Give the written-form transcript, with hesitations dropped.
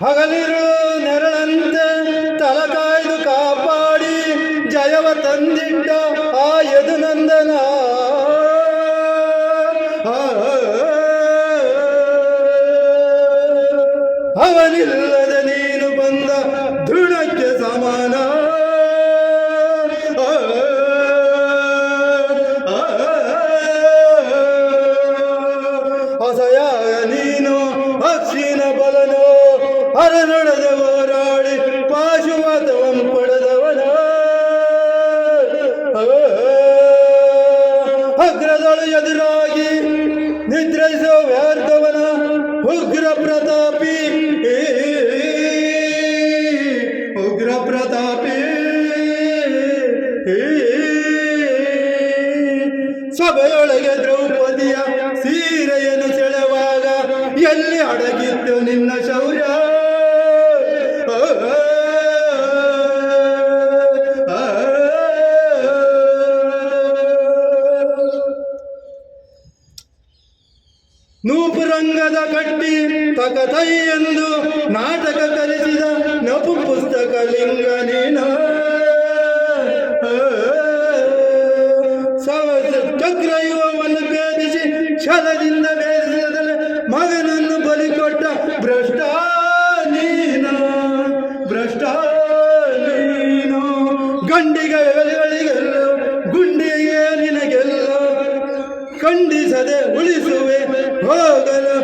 ಹಗಲಿರುಳು ನೆರಳಂತೆ ತಲಕಾಯ್ದು ಕಾಪಾಡಿ ಜಯವ ತಂದಿಟ್ಟ ಆ ಯದುನಂದನ ಅವನಿಲ್ಲದ ನೀನು ಬಂದ ದೃಢಕ್ಕೆ ಸಮಾನ. ಅಸಯಾಗ ನೀನು ಅಕ್ಷಿನ ಬಲನೋ ಅರನೊಡದ ಹೋರಾಡಿ ಪಾಶುಮತವಂ ಪಡೆದವನ ಅಗ್ರದಳು ಎದುರಾಗಿ ನಿದ್ರಿಸೋ ವ್ಯರ್ಥವನ ಉಗ್ರ ಪ್ರತಾಪಿ ಉಗ್ರ ಪ್ರತಾಪಿ ಸಭೆಯೊಳಗೆ ದ್ರೌಪದಿಯ ಸೀರೆಯನ್ನು ಸೆಳೆವಾಗ ಎಲ್ಲಿ ಅಡಗಿತ್ತು ನಿನ್ನ ಶೌರ್ಯ? ನೂಪುರಂಗದ ಕಟ್ಟಿ ತಕತೈ ಎಂದು ನಾಟಕ ಕಲಿಸಿದ ನಪು ಪುಸ್ತಕ ಲಿಂಗ ನೀನು. ಚಕ್ರಯುವವನ್ನು ಭೇದಿಸಿ ಛಲದಿಂದ ಬೇಯಿಸಿದರೆ ಮಗನನ್ನು ಬಲಿಕೊಟ್ಟ ಭ್ರಷ್ಟ ನೀನು, ಭ್ರಷ್ಟ ನೀನು. ಗಂಡಿಗಳಿಗೆಲ್ಲ ಗುಂಡಿಗೆ ನಿನಗೆಲ್ಲ ಖಂಡಿಸದೆ ಉಳಿಸುವೆ ಹೋಗಲು